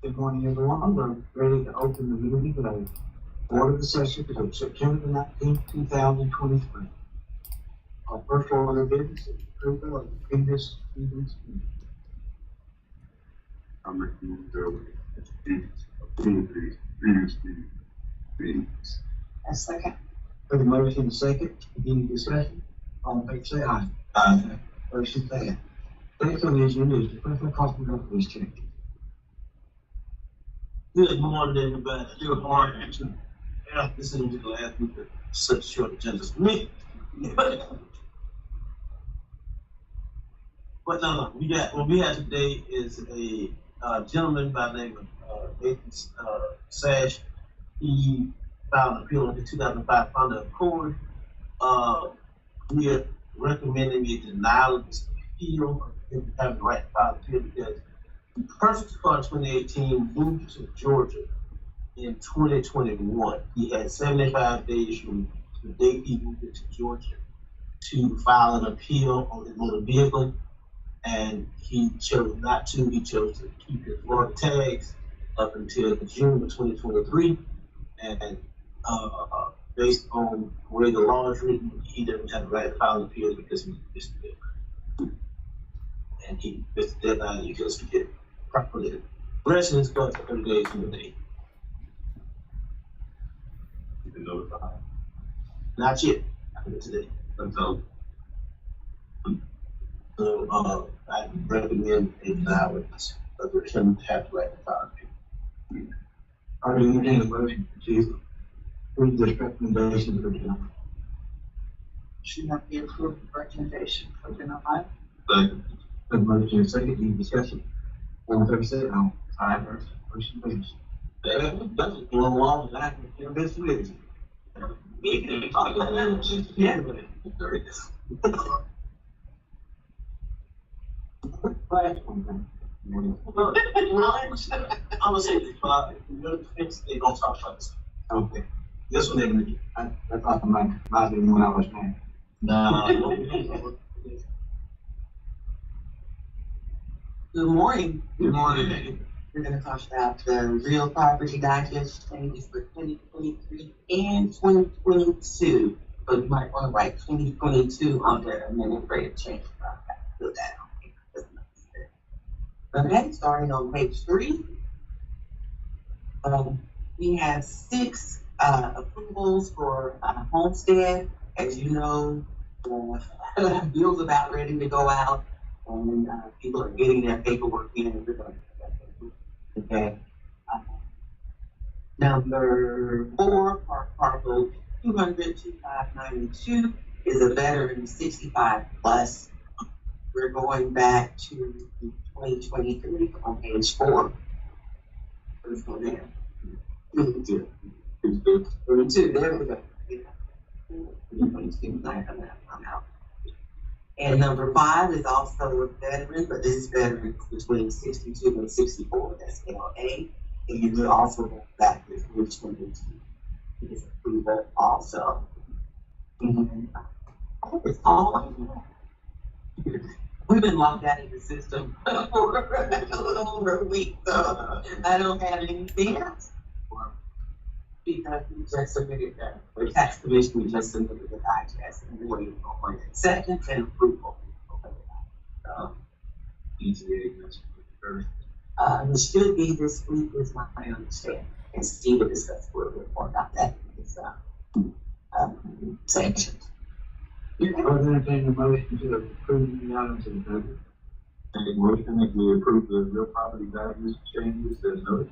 Good morning, everyone. We're ready to open the meeting today. Order of the session for September 19th, 2023. Our first order of business is approval of the previous meeting's minutes. I'm recommending the approve the previous meetings. A second. For the motion and second, any discussion? All in favor, say aye. Aye. Motion passed. Next on the agenda is the personal cost of government change. Good morning, everybody. Good morning. Yeah, this is the last week of such short agendas for me. But no, what we have today is a gentleman by the name of Nathan Sash. He filed an appeal in the 2005 Honda Accord. We are recommending a denial of this appeal. Him having the right to file an appeal because the purchased car in 2018 moved to Georgia in 2021. He had 75 days from the date he moved it to Georgia to file an appeal on his motor vehicle, and he chose not to. He chose to keep his Florida tags up until June of 2023, and based on the way the law is written, he doesn't have the right to file an appeal because he missed the deadline. And he missed the deadline because he did properly. Residents go for 30 days from the day. You can notify. Not yet. After today. Until So I recommend a denial of the him to have the right to file an appeal. Are there any motion to approve this recommendation for denial? Should not be approved recommendation for denial. second. For the motion and second, any discussion? All in favor, say aye. Aye. Motion passed. That's a long, long life in this village. Yeah. I'm gonna say this, but they don't talk about this. Okay. This one, they're gonna get. I thought might have been when I was mad. Nah. Good morning. Good morning. We're gonna talk about the real property digest changes for 2023 and 2022. So you might want to write 2022 on the administrative change. Put that on here. Okay, starting on page 3. We have 6 approvals for homestead. As you know, bills about ready to go out, and people are getting their paperwork in. Okay. Number 4, parcel 200-2592 is a veteran 65 plus. We're going back to 2023 on page 4. Let's go there. 22. There we go. I'm out. And number 5 is also a veteran, but this is veterans between 62 and 64. That's LA. And we're also going back to 2022. His approval also. And it's all we've been locked out of the system for a little over a week, so I don't have anything else. Because we just submitted the tax commission, we just submitted the digest, and we're waiting on acceptance and approval. ETA It should be this week, is my understanding, and Steve will discuss a little bit more about that in his section. Are there any motion to approve the items in the budget? And motion that we approve the real property values changes as noted.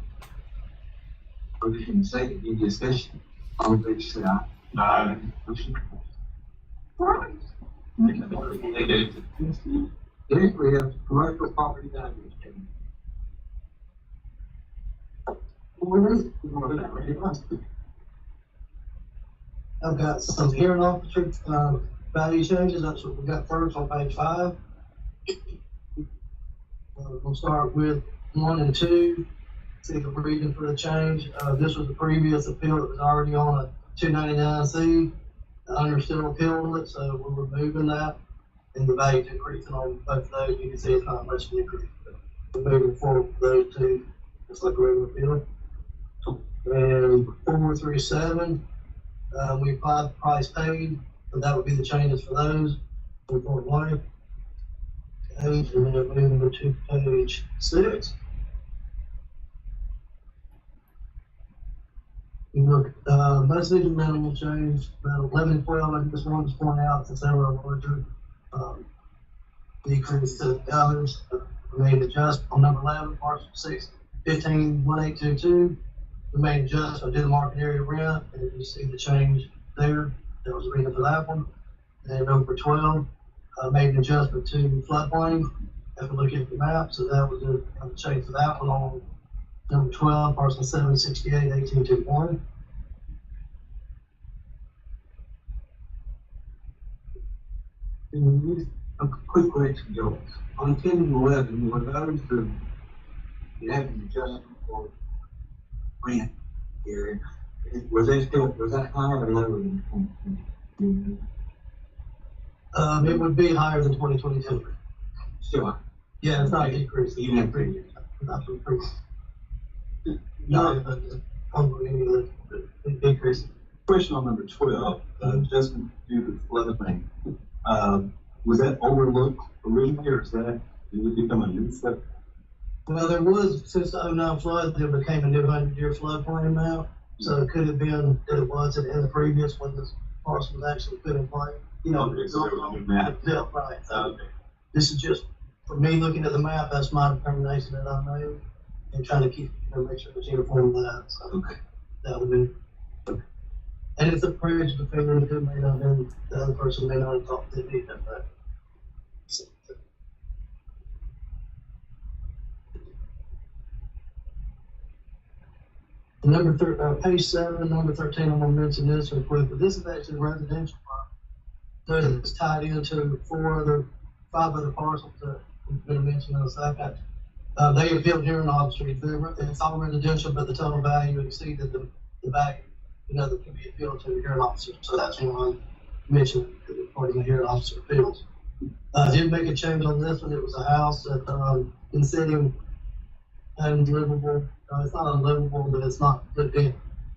Motion and second, any discussion? All in favor, say aye. Aye. Motion passed. Right. Then we have commercial property values change. Where is it? I've got some hearing officer, value changes, that's what we got first on page 5. We'll start with 1 and 2, see the reason for the change. This was the previous appeal that was already on a 299C. The owner still appealed it, so we're removing that. And the value's increasing on both of those. You can see it's not much of an increase, but we're moving forward with those two just like a regular bill. And 437, we applied the price paid, so that would be the changes for those. 4.1. Okay, and then moving to page 6. You look, most of these are minimal change, about 11 and 12, I just wanted to point out since they were a larger, decrease to the others. We made an adjustment on number 11, parcel 6, 151822. We made an adjustment to the market area rent, and you see the change there. That was the reason for that one. And number 12, made an adjustment to floodplain. After looking at the map, so that was a change for that one on number 12, parcel 768 1821. A quick question, Joe. On 10 and 11, were those you have an adjustment for rent area? Was that higher or lower than 2020? It would be higher than 2022. Still high. Yeah, it's not a decrease. Even in previous. Not a decrease. No, but the decrease. Question on number 12, adjustment due to floodplain. Was that overlooked originally, or is that, did it become a new flood? Well, there was, since the 09 flood, there became a new 100-year floodplain now. So it could have been that it was in the previous when this parcel was actually put in place. You know, Okay, so there was a new map. Yeah, right. Okay. This is just, for me, looking at the map, that's my determination that I made, and trying to keep, make sure it's uniform with that, so. Okay. That would be. And it's a privilege to figure it may not have, the other person may not have thought they did that, but. Page 7, number 13, I'm gonna mention this real quick, but this is actually residential property. So it's tied into 5 other parcels that I'm gonna mention in a second. They have built here in Off Street, it's all residential, but the total value exceeded the value, that can be appealed to here in Officer, so that's why I mentioned according to here in Officer Appeals. I did make a change on this one. It was a house that, been sitting unlivable. It's not unlivable, but it's not good in.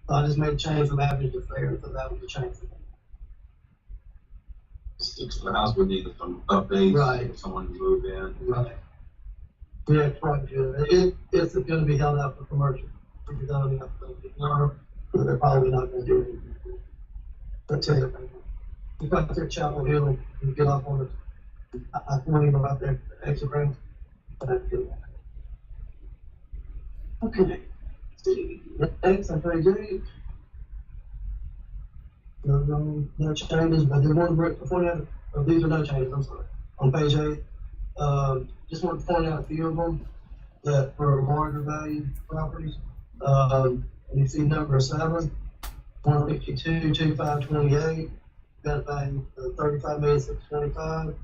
So I just made a change from average to fair, so that was a change for me. The house would need some updates. Right. If someone to move in. Right. Yeah, it's quite good. It's gonna be held out for commercial. But they're probably not gonna do anything. That's it. You got their Chapel Hill, you get up on it. I won't even about their exit ramp. But I do that. Okay. Next, on page 8. No changes, but they want to break before that. These are no changes, I'm sorry. On page 8, just want to point out a few of them that for larger value properties. And you see number 7, 152, 2528, got a value of $35,625,000.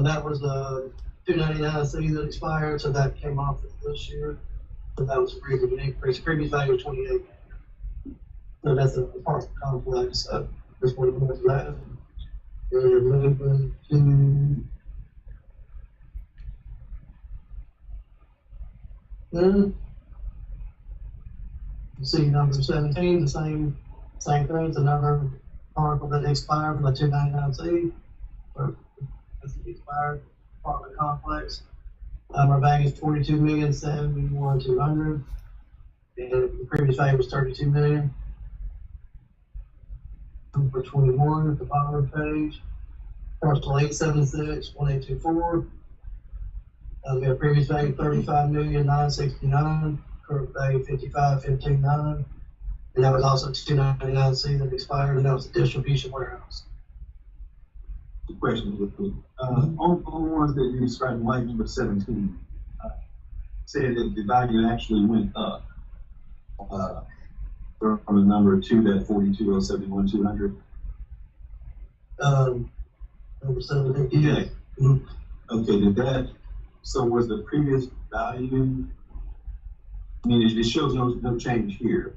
That was the 299C that expired, so that came off this year. So that was a pretty good increase. Previous value was 28. So that's a partial complex. So just wanted to mention that. And moving to you see number 17, the same thing. It's another article that expired from the 299C. Or that's expired apartment complex. Our value is $42,071,200, and the previous value was $32 million. Number 21 at the bottom of the page, parcel 876-1824. We have previous value $35,969,000, current value $55,159,000, and that was also 299C that expired, and that was a distribution warehouse. The question with the, on ones that you described in line number 17, said that the value actually went up, from the number to that 42,071,200. Number 17, yeah. Mm-hmm. Okay, so was the previous value, I mean, it shows no change here.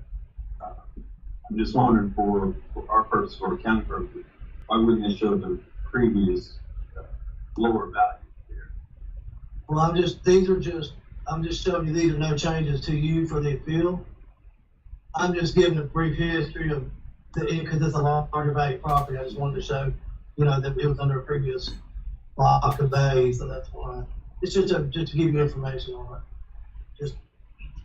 I'm just wondering for our purpose, for accounting purposes, why wouldn't it show the previous lower value here? Well, these are just I'm just showing you these are no changes to you for the appeal. I'm just giving a brief history of because it's a larger value property, I just wanted to show, that it was under a previous block of bays, so that's why. It's just to give you information on it.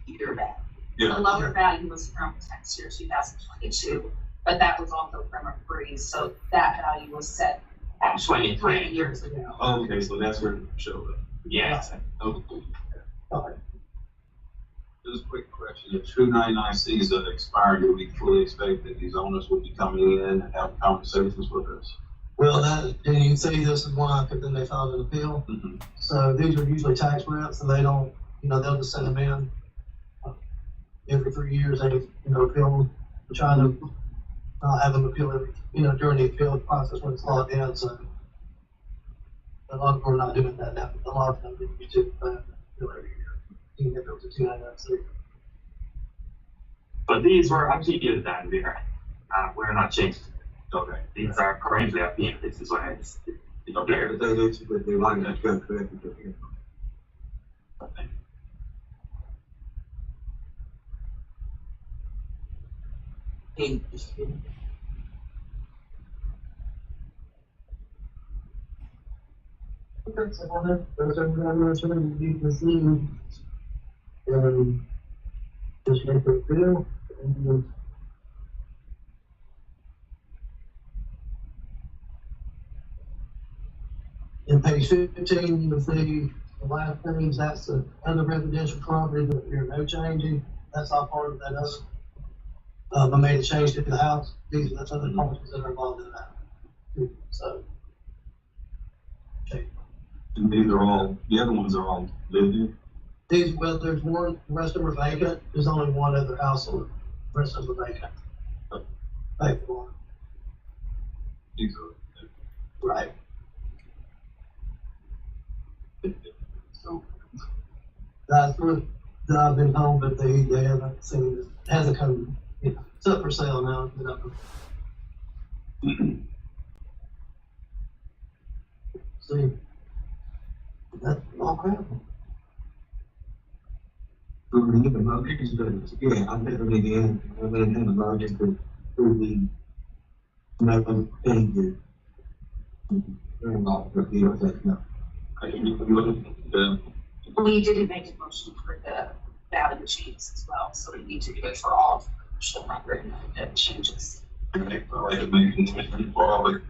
Hear that. The Yeah, lower value was from tax year 2022, but that was also from a freeze, so that value was set 3 years ago. oh, okay, so that's where it showed up. Yes. Okay. Alright. Just a quick question, if 299Cs are expired, do we fully expect that these owners will be coming in and have conversations with us? Well, and you can see this is why, because then they filed an appeal. Mm-hmm. So these are usually tax reps, and they don't, they'll just send them in. Every 3 years, they, appeal them, trying to have them appeal every, during the appeal process when it's logged in, so. A lot of them are not doing that now, but a lot of them do too, appeal every year, even if it was a 299C. But these were appealed and we're not changing. Okay. These are currently appealed. This is why it's Okay. there. But they want to go correct it here. And Okay, so on that, those are the numbers that you can see. Just make the appeal, and then in page 15, you will see the last page, that's the other residential property, that there are no changing, that's all part of that other. I made a change to the house, these are the other parcels that are involved in that. So. Okay. And these are all, the other ones are all lived in? These, well, there's one, the rest of them are vacant, there's only one other household, the rest of them are vacant. Vacant one, These are. right. So, That's what I've been told, but they haven't seen it, it hasn't come, it's up for sale now, it's up for. See. That's all crap. We need the motions, but yeah, I'm definitely in, I'm gonna have a motion to the no changes. Very long review, like, no. I can look at the, We didn't make a motion for the value changes as well, so we need to do it for all commercial property changes. I make a motion for all the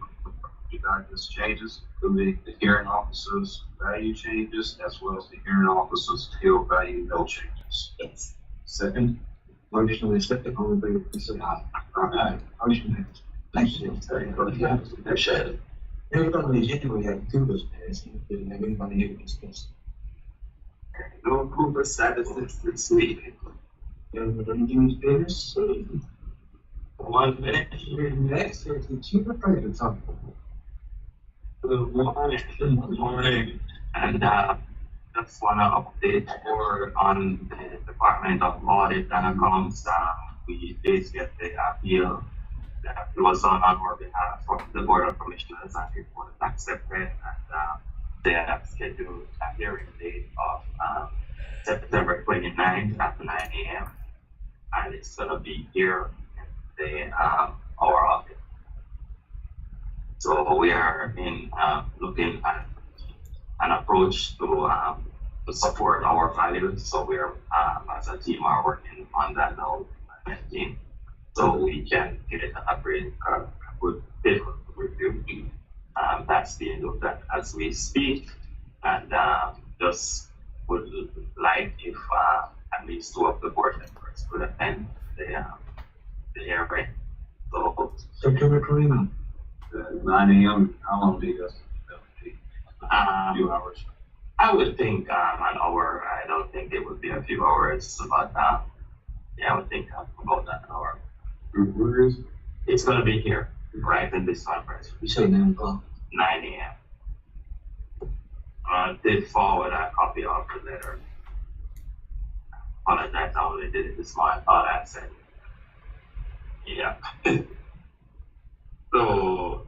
documents changes, including the hearing officers' value changes, as well as the hearing officers' field value no changes. Yes. Second. Motion is second, all in favor, please say aye. Aye. Motion passed. Thank you. Appreciate it. Everybody, generally have two of us passed, didn't have anybody here to discuss. No approval services this week. Everybody's business. 1 minute. Next is the chief appraiser talk. Good morning. And just want to update for on the Department of Audit and Accounts. We did get the appeal that was on our behalf from the Board of Commissioners, and it was accepted. And they have scheduled a hearing date of September 29th at 9 a.m. And it's going to be here in our office. So we are looking at an approach to support our values. So we are, as a team, are working on that now, team, so we can get a good paper review. That's the end of that as we speak, and just would like if at least 2 of the board members could attend the hearing. So September 29th. 9 a.m., how long do you guys? A few hours. I would think an hour. I don't think it would be a few hours, but yeah, I would think about an hour. Where is it? It's going to be here, right in this conference, You say 9 o'clock. 9 a.m. I did forward a copy of the letter. Apologize, I only did it this morning. I thought I said it. Yeah. So,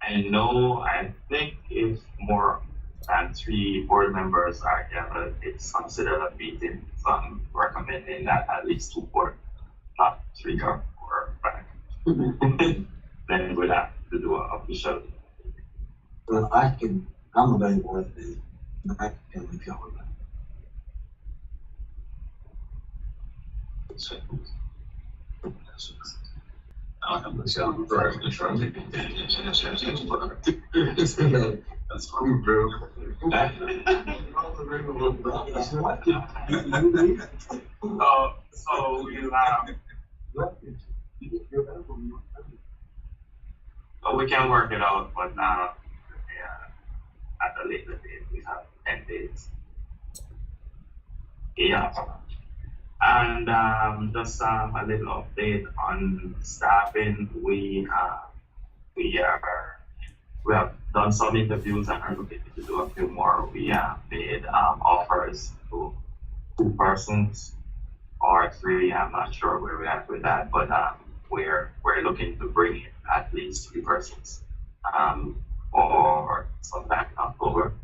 I think it's more and 3 board members are gathered, it's considered a meeting. So I'm recommending that at least 2 board, not 3 or 4 or 5. Then we'll have to do an official. Well, I'm available at the, I can tell if y'all are. That's from bro. So we'll we can work it out, but yeah, at a later date we have 10 days. Yeah. And just a little update on staffing. We have done some interviews and are looking to do a few more. We have made offers to 2 persons or 3. I'm not sure where we're at with that, but we're looking to bring in at least 3 persons for sometime in October.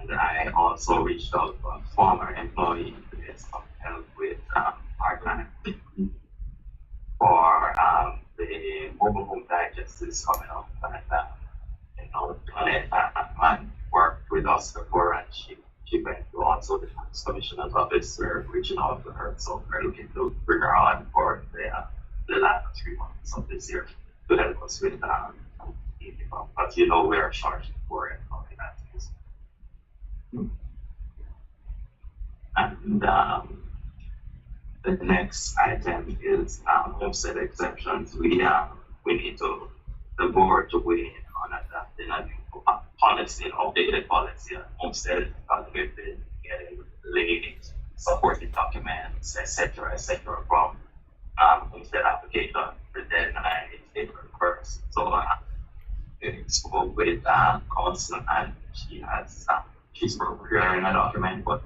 And I also reached out to a former employee to get some help with part-time for the mobile home digest is coming up, and Annette man worked with us before, and she went to also the tax commissioner's office. We're reaching out to her, so we're looking to bring her on for the last 3 months of this year to help us with but we're charged for it. And the next item is homestead exemptions. We need the board to weigh in on adopting a new policy, an updated policy on homestead, we've been getting late supporting documents, etc., from homestead application. The deadline is April 1st. So I spoke with council, and she's preparing a document, but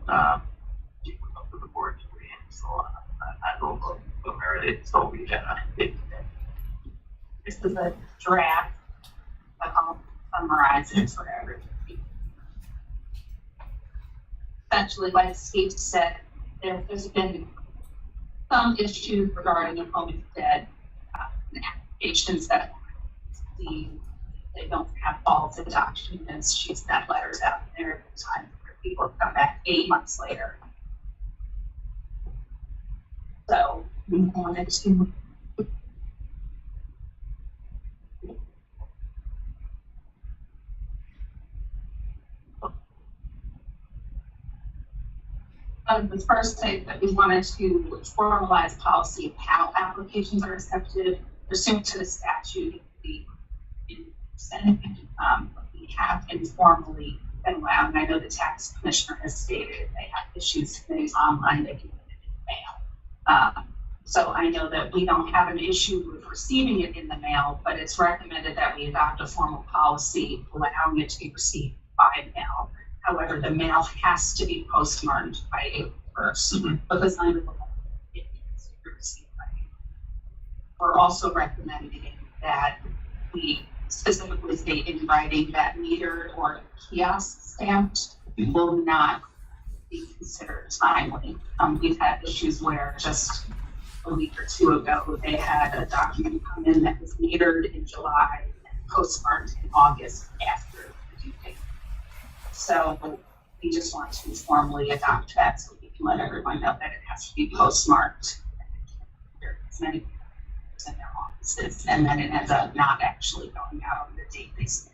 she put up to the board to weigh in. So I don't know where it is, so we can take it. This is a draft, but I'll summarize it for everybody. Essentially, like Steve said, there's been some issues regarding the homestead applications that they don't have all the documents. She sent letters out there at the time for people to come back 8 months later. So we wanted to the first thing that we wanted to formalize policy of how applications are accepted pursuant to the statute. We have informally been allowed, and I know the tax commissioner has stated they have issues submitting online, they can get it in the mail. So I know that we don't have an issue with receiving it in the mail, but it's recommended that we adopt a formal policy allowing it to be received by mail. However, the mail has to be postmarked by April 1st because under the law, it needs to be received by April. We're also recommending that we specifically state in writing that metered or kiosk stamped will not be considered timely. We've had issues where just a week or 2 ago, they had a document come in that was metered in July and postmarked in August after the due date. So we just want to formally adopt that so we can let everyone know that it has to be postmarked. There's many people in their offices, and then it ends up not actually going out on the date they submit.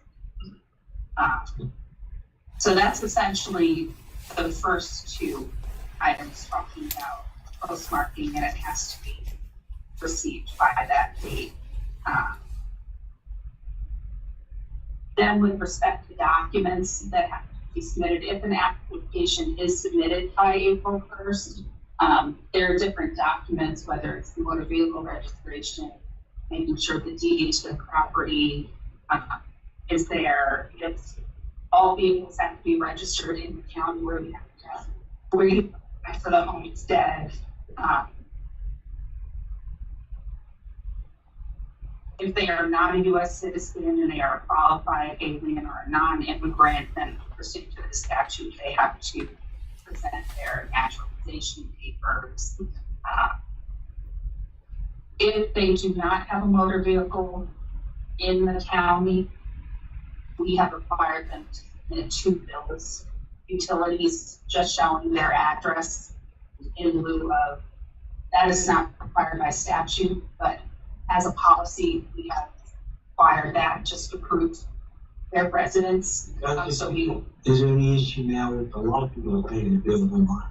So that's essentially the first 2 items talking about postmarking, and it has to be received by that date. Then with respect to documents that have to be submitted, if an application is submitted by April 1st, there are different documents, whether it's the motor vehicle registration, making sure the deed to the property is there. If all vehicles have to be registered in the county where we have to wait for the homestead. If they are not a U.S. citizen and they are a qualified alien or a non-immigrant, then pursuant to the statute, they have to present their naturalization papers. If they do not have a motor vehicle in the county, we have required them to submit 2 bills, utilities just showing their address in lieu of, that is not required by statute, but as a policy, we have required that just to prove their residence. So we, Is there any issue now with a lot of people are paying the bill online?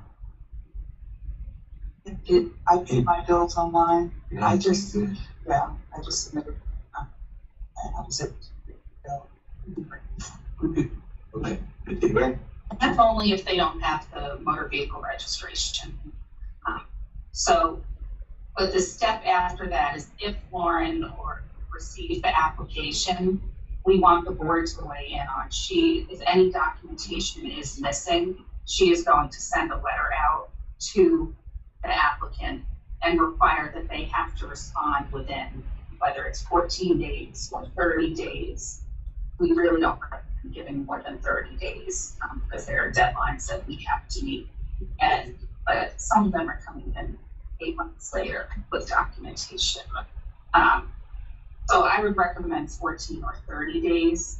I pay my bills online. I just Good. submitted. I was able Okay. Okay. that's only if they don't have the motor vehicle registration. So, but the step after that is if Lauren or receives the application, we want the board to weigh in on if any documentation is missing, she is going to send a letter out to the applicant and require that they have to respond within, whether it's 14 days or 30 days. We really don't recommend giving more than 30 days because there are deadlines that we have to meet. But some of them are coming in 8 months later with documentation. So I would recommend 14 or 30 days,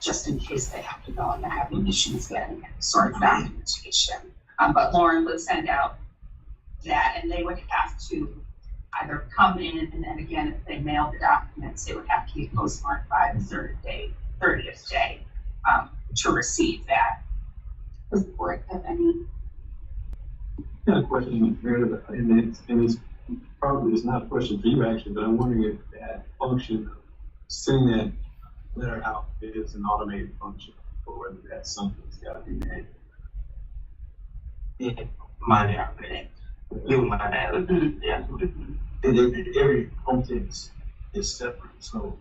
just in case they have to go and they're having issues getting sort of documentation. But Lauren would send out that, and they would have to either come in, and then again, if they mail the documents, they would have to be postmarked by the 30th day to receive that. Does the board have any? I got a question, Meredith, and it's probably, it's not a question for you actually, but I'm wondering if that function, sending that letter out is an automated function, or whether that's something that's gotta be made. Yeah, money out there. You money out there. Yeah. Every content is separate, so.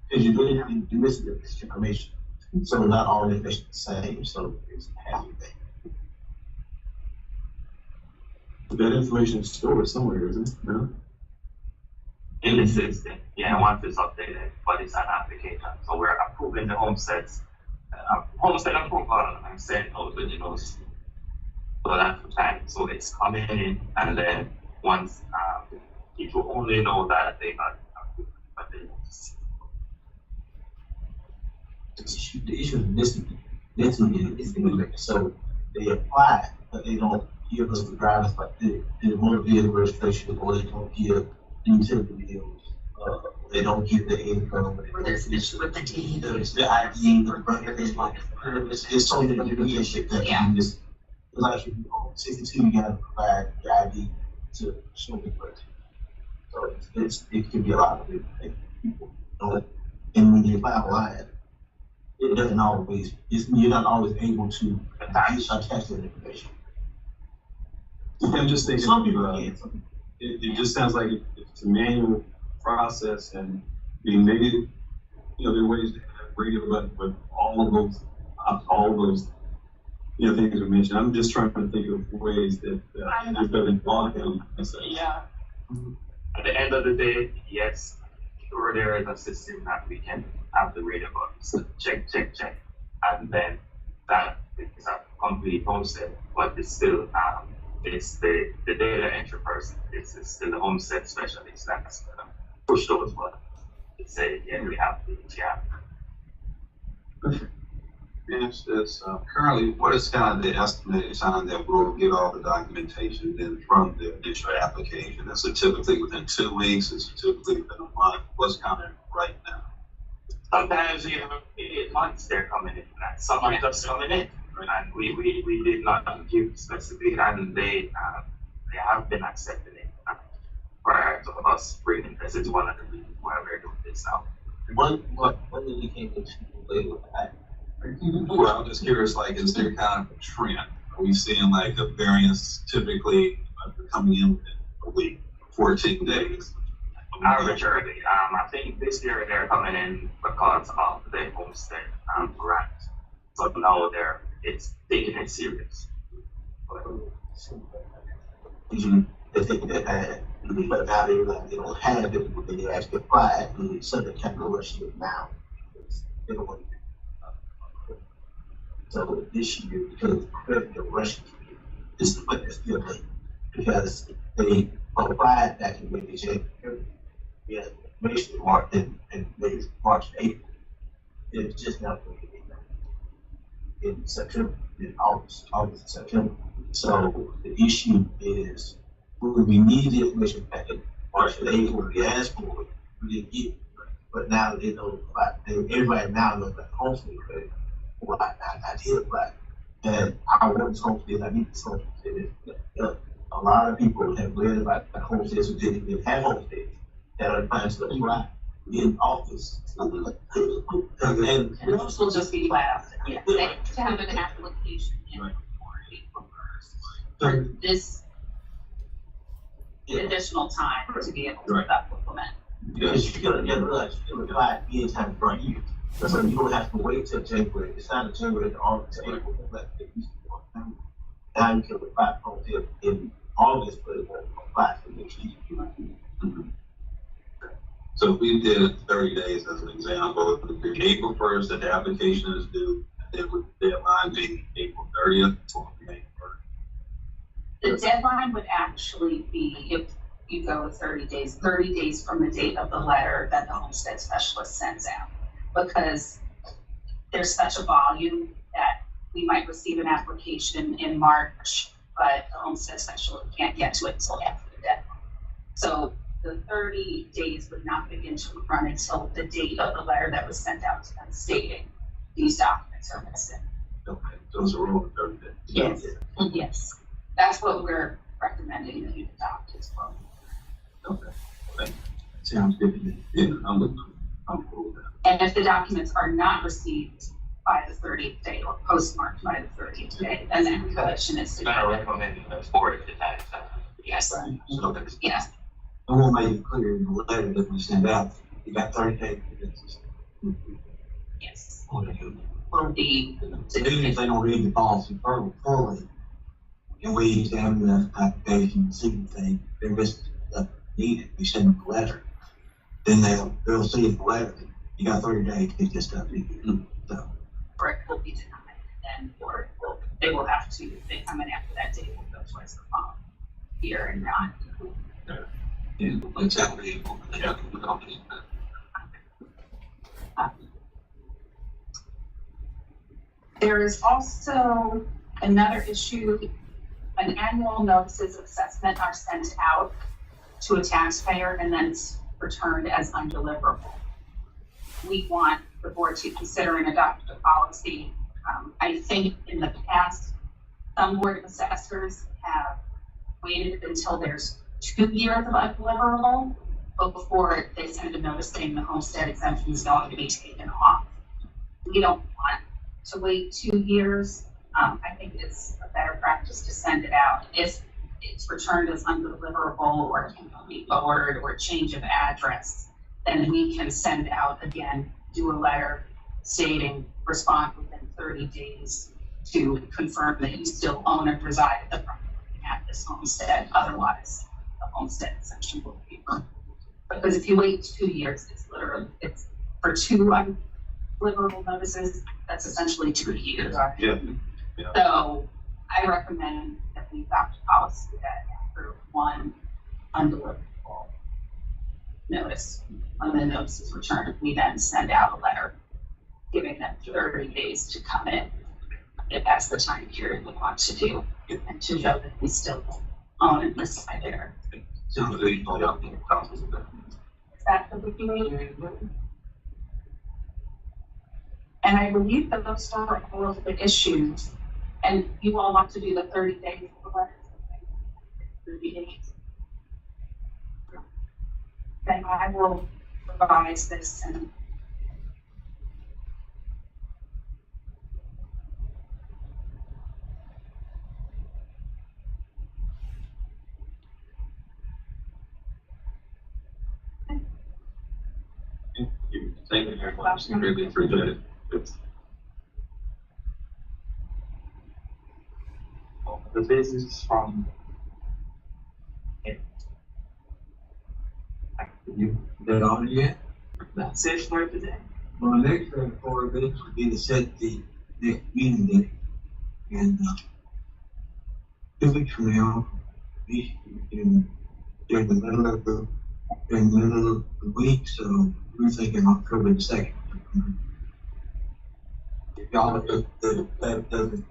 Because you really have to do this information, so not all the information is the same, so it's having that. That information is stored somewhere, isn't it? No? In the system, yeah, once it's updated, but it's an application. So we're approving the homestead approval and sending out the notice. So that's the time. So it's coming in, and then once people only know that they got approved, but they The issue is missing, so they apply, but they don't give us the drivers, like the motor vehicle registration, or they don't give the utility bills, they don't give the income. Or there's an issue with the deed. The ID, the brother, it's so many different shit that you just, like, if you're 62, you gotta provide your ID to show the person. So it can be a lot of different people, and when you apply online, it doesn't always, you're not always able to attach that information. I'm just thinking, Some people can. it just sounds like it's a manual process, and maybe, there are ways to have regular, but all of those, things are mentioned. I'm just trying to think of ways that it doesn't bother them. Yeah. At the end of the day, yes, sure, there is a system that we can have the radio buttons, check, and then that is a complete homestead, but it's still, it's the data entry person, it's still the homestead specialist that's push those buttons to say, yeah, we have the Yes, currently, what is kind of the estimated time that we'll get all the documentation then from the initial application? Is it typically within 2 weeks? Is it typically within a month? What's kind of right now? Sometimes even 8 months they're coming in, and some are just coming in. And we did not give specific, and they have been accepting it prior to us bringing this. It's one of the reasons why we're doing this now. When did you came to later with that? Well, I'm just curious, like, is there kind of a trend? Are we seeing like a variance typically coming in within a week, 14 days? Arbitrarily, I think this year they're coming in because of the homestead grant. So now it's taking it serious. Usually they take that bad. But now they don't have it, but they actually apply it, and so they kind of rush it now. They don't want to. So this year, because they're rushing is to put this still late, because they applied back in maybe January. Yeah, basically March and maybe March, April. It's just not going to be done in September, in August, September. So the issue is when we need the information back in March and April, when we asked for it, we didn't get it. But now they know about, everybody now knows about homestead credit. Well, I did apply. And I want this homestead, I need this homestead. A lot of people have read about the homesteads who didn't even have homesteads that are applying to apply in office. And And those will just be flat out, yeah, they have to have an application in before April 1st. For this additional time to be able to implement. because you're gonna realize you're gonna apply anytime for a year. So you don't have to wait till January. It's not a January to August to April. Like it used to be. Now you can apply for it in August, but it won't apply for next year. So if we did 30 days as an example, it would be April 1st that the application is due, and then would the deadline be April 30th or May 1st? The deadline would actually be, if you go 30 days from the date of the letter that the homestead specialist sends out. Because there's such a volume that we might receive an application in March, but the homestead specialist can't get to it until after the deadline. So the 30 days would not begin to run until the date of the letter that was sent out to them stating these documents are missing. Okay, so it's a rolling 30 days. Yes. Yes, that's what we're recommending that you adopt as well. Okay, Sounds good to me. yeah, I'm cool with that. And if the documents are not received by the 30th day or postmarked by the 30th day, then the application is to. It's gonna recommend forward to that. Yes, Okay. yes, I want to make it clear in the letter that we send out, you got 30 days. yes. On the unit. Will be. Even if they don't read the policy fully, and we examine the application, see if they're missing stuff needed, we send them a letter. Then they'll see in the letter, you got 30 days to get this stuff in. So, Or it will be denied, and or they will have to, if they come in after that date, will go towards the following year and not. Yeah, let's have the company. There is also another issue, an annual notices of assessment are sent out to a taxpayer and then it's returned as undeliverable. We want the board to consider and adopt a policy. I think in the past, some board of assessors have waited until there's 2 years of undeliverable before they send a notice saying the homestead exemption is going to be taken off. We don't want to wait 2 years. I think it's a better practice to send it out. If it's returned as undeliverable or can be forwarded or change of address, then we can send out again, do a letter stating respond within 30 days to confirm that you still own and reside at the property at this homestead. Otherwise, the homestead exemption will be removed. Because if you wait 2 years, it's for 2 undeliverable notices, that's essentially 2 years. Yeah. So I recommend that we adopt a policy that after 1 undeliverable notice, when the notice is returned, we then send out a letter giving them 30 days to come in. If that's the time period we want to do, and to show that we still own and reside there. Sounds good. Is that the beginning? And I believe that those are all of the issues. And you all want to do the 30 days of the letter? 30 days. Then I will revise this and Thank you very much. Really appreciate it. The basis from You, that on it yet? That's it for today. Well, the next part of it would be to set the next meeting date. And, 2 weeks from now, during the middle of the week, so we're thinking October the 2nd. If y'all, that doesn't,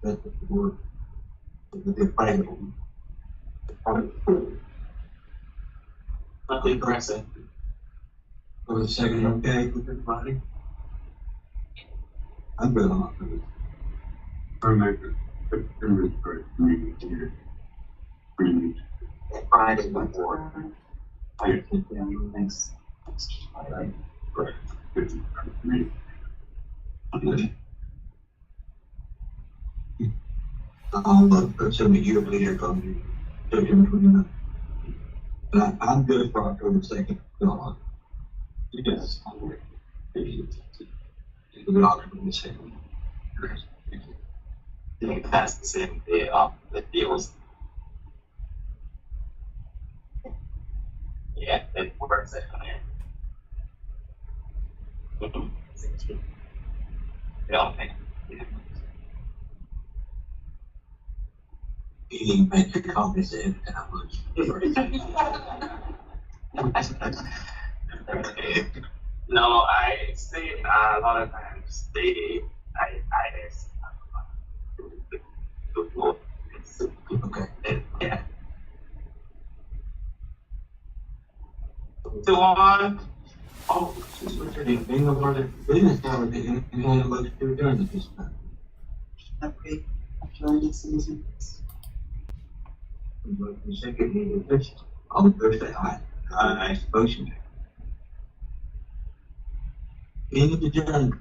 that's the word, the final. Nothing aggressive. For the second, okay with everybody? I'm good on October. September first meeting here. That Friday before. Thanks. Right. Meeting. I'll put some of your later on September 29th. But I'm good for October 2nd. No, Yes. October 2nd. I think that's the same day the deals. Yeah, it works out there. Yeah, okay. You didn't make the comments in, and I was. No, I say a lot of times I to vote. Okay. Yeah. So on. Oh, being a part of business now, you had a much to return at this time. Okay. After season. But the second meeting, I'll go say aye. Aye. Motion. Meeting adjourned.